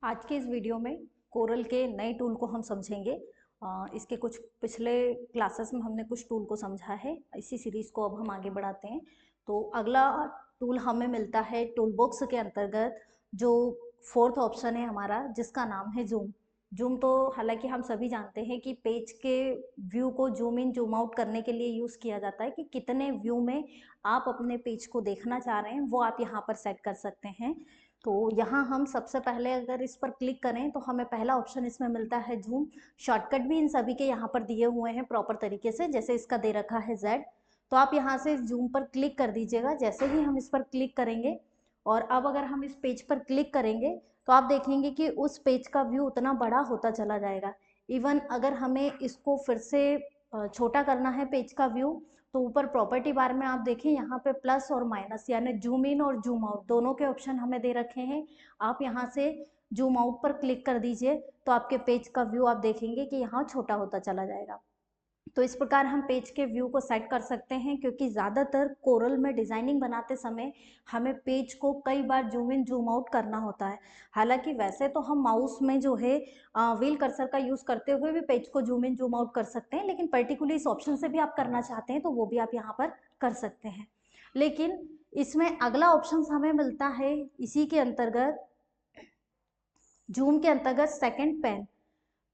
आज के इस वीडियो में कोरल के नए टूल को हम समझेंगे। इसके कुछ पिछले क्लासेस में हमने कुछ टूल को समझा है। इसी सीरीज़ को अब हम आगे बढ़ाते हैं। तो अगला टूल हमें मिलता है टूल बॉक्स के अंतर्गत, जो फोर्थ ऑप्शन है हमारा, जिसका नाम है जूम। जूम तो हालांकि हम सभी जानते हैं कि पेज के व्यू को जूम इन जूम आउट करने के लिए यूज़ किया जाता है कि कितने व्यू में आप अपने पेज को देखना चाह रहे हैं वो आप यहाँ पर सेट कर सकते हैं। तो यहाँ हम सबसे पहले अगर इस पर क्लिक करें तो हमें पहला ऑप्शन इसमें मिलता है जूम। शॉर्टकट भी इन सभी के यहाँ पर दिए हुए हैं प्रॉपर तरीके से, जैसे इसका दे रखा है Z। तो आप यहाँ से जूम पर क्लिक कर दीजिएगा। जैसे ही हम इस पर क्लिक करेंगे और अब अगर हम इस पेज पर क्लिक करेंगे तो आप देखेंगे कि उस पेज का व्यू उतना बड़ा होता चला जाएगा। इवन अगर हमें इसको फिर से छोटा करना है पेज का व्यू, तो ऊपर प्रॉपर्टी बार में आप देखें यहाँ पे प्लस और माइनस यानी जूम इन और जूम आउट दोनों के ऑप्शन हमें दे रखे हैं। आप यहाँ से जूम आउट पर क्लिक कर दीजिए तो आपके पेज का व्यू आप देखेंगे कि यहाँ छोटा होता चला जाएगा। तो इस प्रकार हम पेज के व्यू को सेट कर सकते हैं, क्योंकि ज़्यादातर कोरल में डिज़ाइनिंग बनाते समय हमें पेज को कई बार जूम इन जूम आउट करना होता है। हालांकि वैसे तो हम माउस में जो है व्हील कर्सर का यूज़ करते हुए भी पेज को जूम इन जूम आउट कर सकते हैं, लेकिन पर्टिकुलरली इस ऑप्शन से भी आप करना चाहते हैं तो वो भी आप यहाँ पर कर सकते हैं। लेकिन इसमें अगला ऑप्शन हमें मिलता है इसी के अंतर्गत, जूम के अंतर्गत सेकेंड पेन।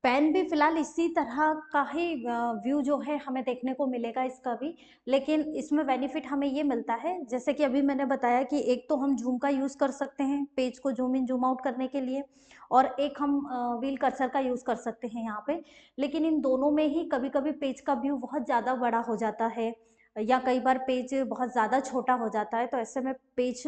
पेन भी फिलहाल इसी तरह का ही व्यू जो है हमें देखने को मिलेगा इसका भी, लेकिन इसमें बेनिफिट हमें ये मिलता है, जैसे कि अभी मैंने बताया कि एक तो हम जूम का यूज़ कर सकते हैं पेज को जूम इन जूम आउट करने के लिए, और एक हम व्हील कर्सर का यूज़ कर सकते हैं यहाँ पे। लेकिन इन दोनों में ही कभी कभी पेज का व्यू बहुत ज़्यादा बड़ा हो जाता है या कई बार पेज बहुत ज़्यादा छोटा हो जाता है, तो ऐसे में पेज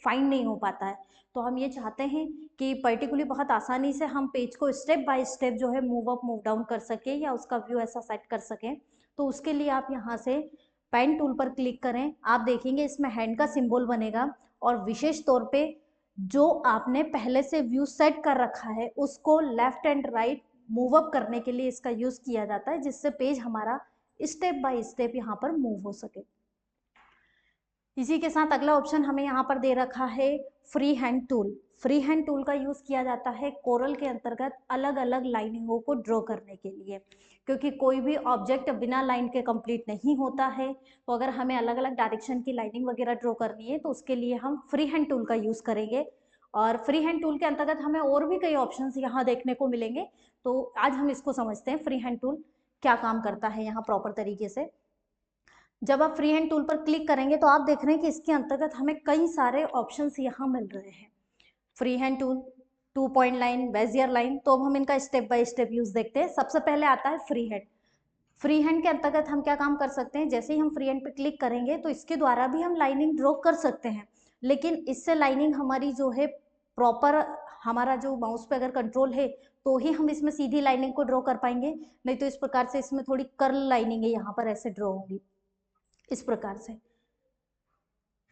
फाइंड नहीं हो पाता है। तो हम ये चाहते हैं कि पर्टिकुलरली बहुत आसानी से हम पेज को स्टेप बाय स्टेप जो है मूव अप मूव डाउन कर सकें या उसका व्यू ऐसा सेट कर सकें। तो उसके लिए आप यहाँ से पेन टूल पर क्लिक करें। आप देखेंगे इसमें हैंड का सिंबल बनेगा, और विशेष तौर पे जो आपने पहले से व्यू सेट कर रखा है उसको left and right move up करने के लिए इसका यूज़ किया जाता है, जिससे पेज हमारा स्टेप बाय स्टेप यहाँ पर मूव हो सके। इसी के साथ अगला ऑप्शन हमें यहाँ पर दे रखा है free hand tool. Free hand tool का यूज़ किया जाता है कोरल के अंतर्गत अलग अलग लाइनिंगों को ड्रॉ करने के लिए, क्योंकि कोई भी ऑब्जेक्ट बिना लाइन के कंप्लीट नहीं होता है। तो अगर हमें अलग अलग डायरेक्शन की लाइनिंग वगैरह ड्रॉ करनी है तो उसके लिए हम फ्री हैंड टूल का यूज़ करेंगे। और फ्री हैंड टूल के अंतर्गत हमें और भी कई ऑप्शन यहाँ देखने को मिलेंगे। तो आज हम इसको समझते हैं फ्री हैंड टूल क्या काम करता है यहाँ प्रॉपर तरीके से। जब आप फ्री हैंड टूल पर क्लिक करेंगे तो आप देख रहे हैं कि इसके अंतर्गत हमें कई सारे ऑप्शंस यहाँ मिल रहे हैं। Free hand tool, 2 point line, Bezier line. तो अब हम इनका स्टेप बाय स्टेप यूज देखते हैं। सबसे पहले आता है फ्री हैंड। फ्री हैंड के अंतर्गत हम क्या काम कर सकते हैं, जैसे ही हम फ्री हैंड पे क्लिक करेंगे तो इसके द्वारा भी हम लाइनिंग ड्रॉ कर सकते हैं, लेकिन इससे लाइनिंग हमारी जो है प्रॉपर, हमारा जो माउस पे अगर कंट्रोल है तो ही हम इसमें सीधी लाइनिंग को ड्रॉ कर पाएंगे, नहीं तो इस प्रकार से इसमें थोड़ी कर्ल लाइनिंग है यहाँ पर ऐसे ड्रॉ होगी इस प्रकार से।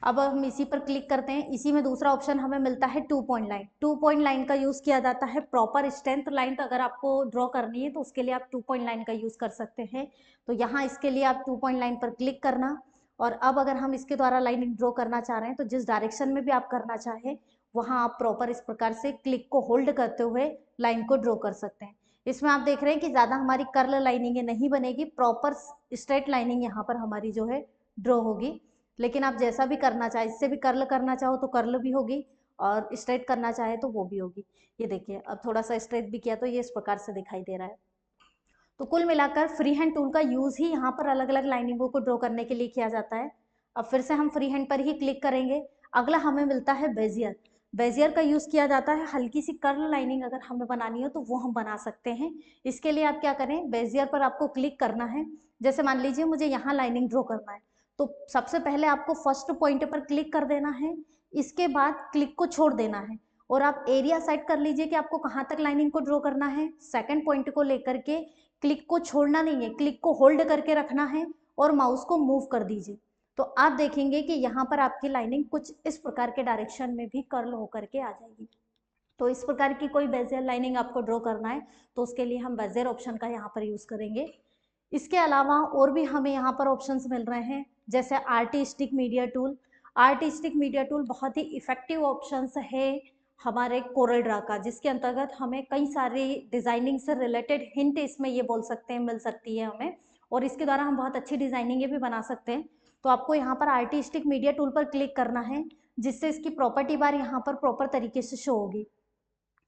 अब हम इसी पर क्लिक करते हैं। इसी में दूसरा ऑप्शन हमें मिलता है 2 पॉइंट लाइन। 2 पॉइंट लाइन का यूज़ किया जाता है प्रॉपर स्ट्रेंथ लाइन, तो अगर आपको ड्रॉ करनी है तो उसके लिए आप 2 पॉइंट लाइन का यूज़ कर सकते हैं। तो यहाँ इसके लिए आप 2 पॉइंट लाइन पर क्लिक करना, और अब अगर हम इसके द्वारा लाइनिंग ड्रॉ करना चाह रहे हैं तो जिस डायरेक्शन में भी आप करना चाहें वहाँ आप प्रॉपर इस प्रकार से क्लिक को होल्ड करते हुए लाइन को ड्रॉ कर सकते हैं। इसमें आप देख रहे हैं कि ज़्यादा हमारी कर्ल लाइनिंग नहीं बनेगी, प्रॉपर स्ट्रेट लाइनिंग यहाँ पर हमारी जो है ड्रॉ होगी। लेकिन आप जैसा भी करना चाहे, इससे भी कर्ल करना चाहो तो कर्ल भी होगी, और स्ट्रेट करना चाहे तो वो भी होगी। ये देखिए अब थोड़ा सा स्ट्रेट भी किया तो ये इस प्रकार से दिखाई दे रहा है। तो कुल मिलाकर फ्री हैंड टूल का यूज़ ही यहाँ पर अलग अलग लाइनिंगों को ड्रॉ करने के लिए किया जाता है। अब फिर से हम फ्री हैंड पर ही क्लिक करेंगे। अगला हमें मिलता है बेजियर। बेजियर का यूज़ किया जाता है हल्की सी कर्ल लाइनिंग अगर हमें बनानी हो तो वो हम बना सकते हैं। इसके लिए आप क्या करें, बेजियर पर आपको क्लिक करना है। जैसे मान लीजिए मुझे यहाँ लाइनिंग ड्रॉ करना है, तो सबसे पहले आपको फर्स्ट पॉइंट पर क्लिक कर देना है। इसके बाद क्लिक को छोड़ देना है और आप एरिया सेट कर लीजिए कि आपको कहाँ तक लाइनिंग को ड्रॉ करना है। सेकंड पॉइंट को लेकर के क्लिक को छोड़ना नहीं है, क्लिक को होल्ड करके रखना है और माउस को मूव कर दीजिए। तो आप देखेंगे कि यहाँ पर आपकी लाइनिंग कुछ इस प्रकार के डायरेक्शन में भी कर्ल होकर के आ जाएगी। तो इस प्रकार की कोई बेजियर लाइनिंग आपको ड्रॉ करना है तो उसके लिए हम बेजियर ऑप्शन का यहाँ पर यूज़ करेंगे। इसके अलावा और भी हमें यहाँ पर ऑप्शंस मिल रहे हैं, जैसे artistic media tool. Artistic media tool बहुत ही इफेक्टिव ऑप्शंस है हमारे कोरल ड्रा का, जिसके अंतर्गत हमें कई सारी डिजाइनिंग से रिलेटेड हिंट इसमें ये बोल सकते हैं मिल सकती है हमें, और इसके द्वारा हम बहुत अच्छी डिजाइनिंग भी बना सकते हैं। तो आपको यहाँ पर आर्टिस्टिक मीडिया टूल पर क्लिक करना है, जिससे इसकी प्रॉपर्टी बार यहाँ पर प्रॉपर तरीके से शो होगी।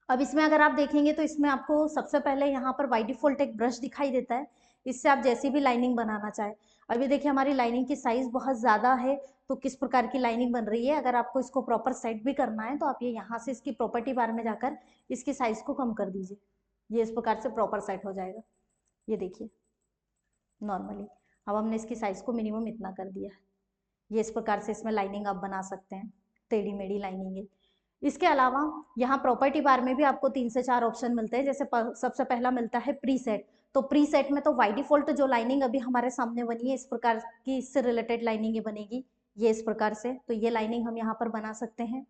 अब इसमें अगर आप देखेंगे तो इसमें आपको सबसे पहले यहाँ पर बाय डिफॉल्ट एक ब्रश दिखाई देता है, इससे आप जैसी भी लाइनिंग बनाना चाहे। अभी देखिए हमारी लाइनिंग की साइज बहुत ज़्यादा है, तो किस प्रकार की लाइनिंग बन रही है। अगर आपको इसको प्रॉपर सेट भी करना है तो आप ये यहाँ से इसकी प्रॉपर्टी बार में जाकर इसकी साइज को कम कर दीजिए, ये इस प्रकार से प्रॉपर सेट हो जाएगा। ये देखिए नॉर्मली अब हमने इसकी साइज को मिनिमम इतना कर दिया है। ये इस प्रकार से इसमें लाइनिंग आप बना सकते हैं, टेढ़ी मेढ़ी लाइनिंग है। इसके अलावा यहाँ प्रॉपर्टी बार में भी आपको 3 से 4 ऑप्शन मिलते हैं। जैसे सबसे पहला मिलता है प्री सेट, तो प्री सेट में तो बाय डिफॉल्ट जो लाइनिंग अभी हमारे सामने बनी है इस प्रकार की, इससे रिलेटेड लाइनिंग बनेगी ये इस प्रकार से, तो ये लाइनिंग हम यहाँ पर बना सकते हैं।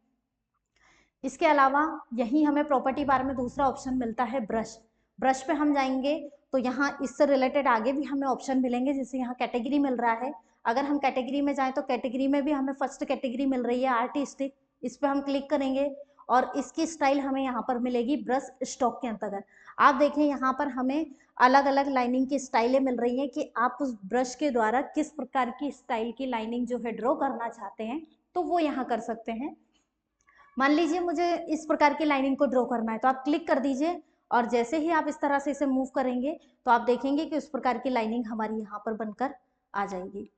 इसके अलावा यही हमें प्रॉपर्टी बार में दूसरा ऑप्शन मिलता है ब्रश। ब्रश पे हम जाएंगे तो यहाँ इससे रिलेटेड आगे भी हमें ऑप्शन मिलेंगे, जैसे यहाँ कैटेगरी मिल रहा है। अगर हम कैटेगरी में जाएं तो कैटेगरी में भी हमें फर्स्ट कैटेगरी मिल रही है आर्टिस्टिक, इस पर हम क्लिक करेंगे और इसकी स्टाइल हमें यहाँ पर मिलेगी ब्रश स्ट्रोक के अंतर्गत। आप देखें यहाँ पर हमें अलग अलग लाइनिंग की स्टाइलें मिल रही हैं कि आप उस ब्रश के द्वारा किस प्रकार की स्टाइल की लाइनिंग जो है ड्रॉ करना चाहते हैं तो वो यहाँ कर सकते हैं। मान लीजिए मुझे इस प्रकार की लाइनिंग को ड्रॉ करना है, तो आप क्लिक कर दीजिए और जैसे ही आप इस तरह से इसे मूव करेंगे तो आप देखेंगे कि उस प्रकार की लाइनिंग हमारी यहाँ पर बनकर आ जाएगी।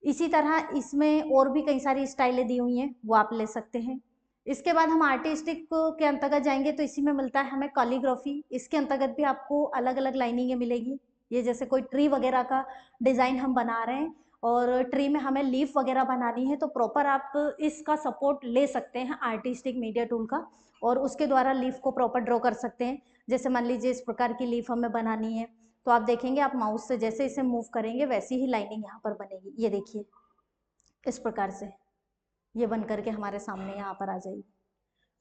इसी तरह इसमें और भी कई सारी स्टाइलें दी हुई हैं, वो आप ले सकते हैं। इसके बाद हम आर्टिस्टिक के अंतर्गत जाएंगे तो इसी में मिलता है हमें कॉलीग्राफी। इसके अंतर्गत भी आपको अलग अलग लाइनिंगें मिलेगी। ये जैसे कोई ट्री वगैरह का डिज़ाइन हम बना रहे हैं और ट्री में हमें लीफ वगैरह बनानी है, तो प्रॉपर आप इसका सपोर्ट ले सकते हैं आर्टिस्टिक मीडिया टूल का, और उसके द्वारा लीफ को प्रॉपर ड्रॉ कर सकते हैं। जैसे मान लीजिए इस प्रकार की लीफ हमें बनानी है, तो आप देखेंगे आप माउस से जैसे इसे मूव करेंगे वैसी ही लाइनिंग यहाँ पर बनेगी। ये देखिए इस प्रकार से ये बन करके हमारे सामने यहाँ पर आ जाएगी।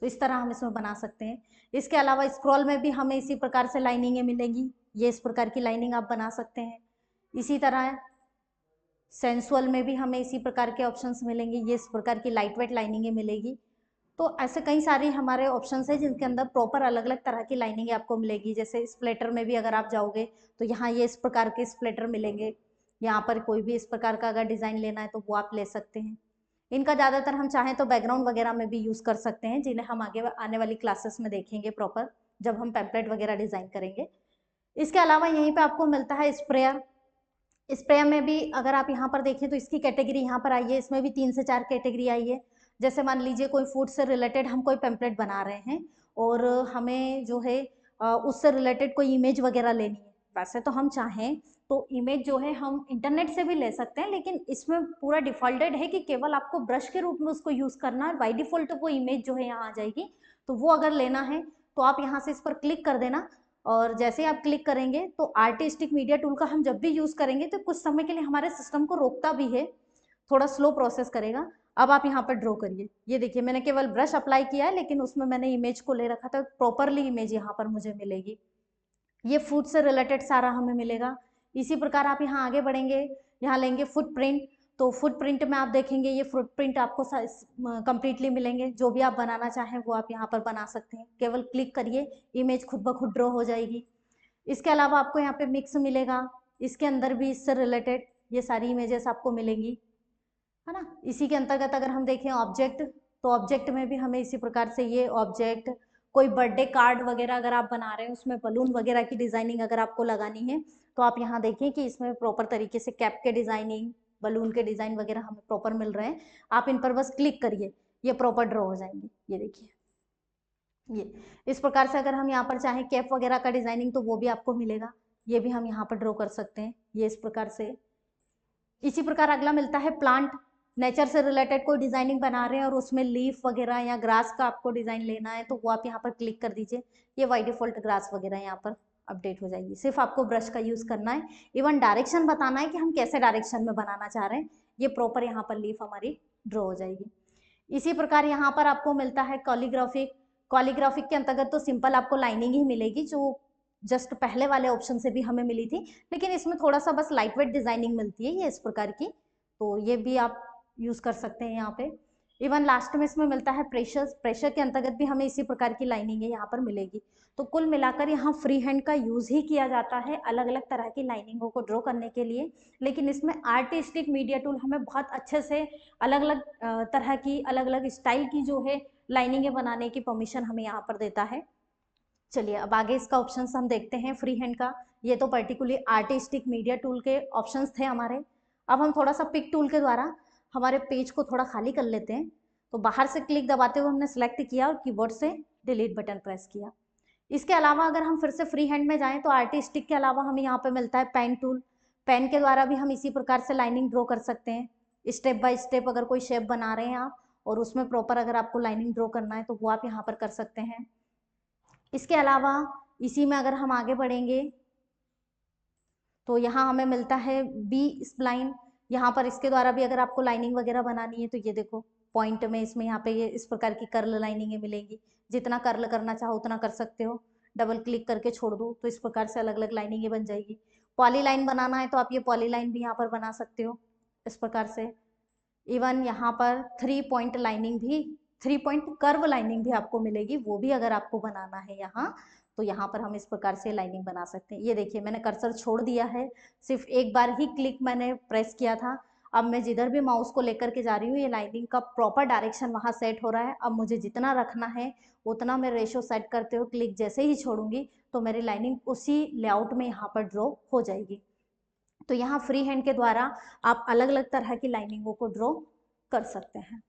तो इस तरह हम इसमें बना सकते हैं। इसके अलावा स्क्रॉल में भी हमें इसी प्रकार से लाइनिंगें मिलेंगी, ये इस प्रकार की लाइनिंग आप बना सकते हैं। इसी तरह सेंसुअल में भी हमें इसी प्रकार के ऑप्शंस मिलेंगे, ये इस प्रकार की लाइट वेट लाइनिंगें मिलेगी। तो ऐसे कई सारे हमारे ऑप्शंस हैं जिनके अंदर प्रॉपर अलग अलग तरह की लाइनिंग आपको मिलेगी। जैसे स्प्लेटर में भी अगर आप जाओगे तो यहाँ ये इस प्रकार के स्प्लेटर मिलेंगे। यहाँ पर कोई भी इस प्रकार का अगर डिज़ाइन लेना है तो वो आप ले सकते हैं। इनका ज़्यादातर हम चाहें तो बैकग्राउंड वगैरह में भी यूज़ कर सकते हैं, जिन्हें हम आगे आने वाली क्लासेस में देखेंगे प्रॉपर, जब हम पैम्पलेट वगैरह डिज़ाइन करेंगे। इसके अलावा यहीं पे आपको मिलता है स्प्रेयर। स्प्रेयर में भी अगर आप यहाँ पर देखें तो इसकी कैटेगरी यहाँ पर आई है, इसमें भी 3 से 4 कैटेगरी आई है। जैसे मान लीजिए कोई फूड से रिलेटेड हम कोई पैम्पलेट बना रहे हैं और हमें जो है उससे रिलेटेड कोई इमेज वगैरह लेनी है। वैसे तो हम चाहें तो इमेज जो है हम इंटरनेट से भी ले सकते हैं, लेकिन इसमें पूरा डिफॉल्टेड है कि केवल आपको ब्रश के रूप में उसको यूज़ करना है। बाय डिफॉल्ट वो इमेज जो है यहाँ आ जाएगी, तो वो अगर लेना है तो आप यहाँ से इस पर क्लिक कर देना, और जैसे ही आप क्लिक करेंगे तो आर्टिस्टिक मीडिया टूल का हम जब भी यूज़ करेंगे तो कुछ समय के लिए हमारे सिस्टम को रोकता भी है, थोड़ा स्लो प्रोसेस करेगा। अब आप यहाँ पर ड्रॉ करिए। ये देखिए मैंने केवल ब्रश अप्लाई किया है, लेकिन उसमें मैंने इमेज को ले रखा था, प्रॉपरली इमेज यहाँ पर मुझे मिलेगी। ये फूड से रिलेटेड सारा हमें मिलेगा। इसी प्रकार आप यहाँ आगे बढ़ेंगे, यहाँ लेंगे फुटप्रिंट, तो फुटप्रिंट में आप देखेंगे ये फुटप्रिंट आपको कंप्लीटली मिलेंगे। जो भी आप बनाना चाहें वो आप यहाँ पर बना सकते हैं, केवल क्लिक करिए इमेज खुद ब खुद ड्रॉ हो जाएगी। इसके अलावा आपको यहाँ पे मिक्स मिलेगा, इसके अंदर भी इससे रिलेटेड ये सारी इमेजेस आपको मिलेंगी, है ना। इसी के अंतर्गत अगर हम देखें ऑब्जेक्ट, तो ऑब्जेक्ट में भी हमें इसी प्रकार से ये ऑब्जेक्ट, कोई बर्थडे कार्ड वगैरह अगर आप बना रहे हैं उसमें बलून वगैरह की डिज़ाइनिंग अगर आपको लगानी है तो आप यहाँ देखिए कि इसमें प्रॉपर तरीके से कैप के डिज़ाइनिंग, बलून के डिज़ाइन वगैरह हमें प्रॉपर मिल रहे हैं। आप इन पर बस क्लिक करिए, ये प्रॉपर ड्रॉ हो जाएंगे। ये देखिए ये इस प्रकार से अगर हम यहाँ पर चाहें कैप वगैरह का डिज़ाइनिंग तो वो भी आपको मिलेगा, ये भी हम यहाँ पर ड्रॉ कर सकते हैं, ये इस प्रकार से। इसी प्रकार अगला मिलता है प्लांट। नेचर से रिलेटेड कोई डिजाइनिंग बना रहे हैं और उसमें लीफ वगैरह या ग्रास का आपको डिजाइन लेना है तो वो आप यहाँ पर क्लिक कर दीजिए, ये बाय डिफॉल्ट ग्रास वगैरह यहाँ पर अपडेट हो जाएगी। सिर्फ आपको ब्रश का यूज करना है, इवन डायरेक्शन बताना है कि हम कैसे डायरेक्शन में बनाना चाह रहे हैं, ये प्रॉपर यहाँ पर लीफ हमारी ड्रॉ हो जाएगी। इसी प्रकार यहाँ पर आपको मिलता है कॉलीग्राफिक। कॉलीग्राफिक के अंतर्गत तो सिंपल आपको लाइनिंग ही मिलेगी, जो जस्ट पहले वाले ऑप्शन से भी हमें मिली थी, लेकिन इसमें थोड़ा सा बस लाइट वेट डिजाइनिंग मिलती है ये इस प्रकार की, तो ये भी आप यूज कर सकते हैं यहाँ पे। इवन लास्ट में इसमें मिलता है प्रेशर, प्रेशर के अंतर्गत भी हमें इसी प्रकार की लाइनिंग यहाँ पर मिलेगी। तो कुल मिलाकर यहाँ फ्री हैंड का यूज ही किया जाता है अलग अलग तरह की लाइनिंगों को ड्रॉ करने के लिए, लेकिन इसमें आर्टिस्टिक मीडिया टूल हमें बहुत अच्छे से अलग अलग तरह की, अलग अलग स्टाइल की जो है लाइनिंगें बनाने की परमिशन हमें यहाँ पर देता है। चलिए अब आगे इसका ऑप्शंस हम देखते हैं फ्री हैंड का। ये तो पर्टिकुलरली आर्टिस्टिक मीडिया टूल के ऑप्शंस थे हमारे। अब हम थोड़ा सा पिक टूल के द्वारा हमारे पेज को थोड़ा खाली कर लेते हैं। तो बाहर से क्लिक दबाते हुए हमने सेलेक्ट किया और कीबोर्ड से डिलीट बटन प्रेस किया। इसके अलावा अगर हम फिर से फ्री हैंड में जाएं तो आर्टिस्टिक के अलावा हमें यहाँ पे मिलता है पेन टूल। पेन के द्वारा भी हम इसी प्रकार से लाइनिंग ड्रॉ कर सकते हैं। स्टेप बाय स्टेप अगर कोई शेप बना रहे हैं आप और उसमें प्रॉपर अगर आपको लाइनिंग ड्रॉ करना है तो वो आप यहाँ पर कर सकते हैं। इसके अलावा इसी में अगर हम आगे बढ़ेंगे तो यहाँ हमें मिलता है बी स्प्लाइन। यहाँ पर इसके द्वारा भी अगर आपको लाइनिंग वगैरह बनानी है तो ये देखो पॉइंट में इसमें यहाँ पे ये इस प्रकार की कर्ल लाइनिंगें मिलेंगी। जितना कर्ल करना चाहो उतना कर सकते हो, डबल क्लिक करके छोड़ दो तो इस प्रकार से अलग अलग लाइनिंगें बन जाएगी। पॉली लाइन बनाना है तो आप ये पॉली लाइन भी यहाँ पर बना सकते हो इस प्रकार से। इवन यहाँ पर 3 पॉइंट लाइनिंग भी, 3 पॉइंट कर्व लाइनिंग भी आपको मिलेगी, वो भी अगर आपको बनाना है यहाँ तो यहाँ पर हम इस प्रकार से लाइनिंग बना सकते हैं। ये देखिए मैंने कर्सर छोड़ दिया है, सिर्फ एक बार ही क्लिक मैंने प्रेस किया था। अब मैं जिधर भी माउस को लेकर के जा रही हूँ ये लाइनिंग का प्रॉपर डायरेक्शन वहाँ सेट हो रहा है। अब मुझे जितना रखना है उतना मैं रेशो सेट करते हुए क्लिक जैसे ही छोड़ूंगी तो मेरी लाइनिंग उसी लेआउट में यहाँ पर ड्रॉ हो जाएगी। तो यहाँ फ्री हैंड के द्वारा आप अलग अलग तरह की लाइनिंगों को ड्रॉ कर सकते हैं।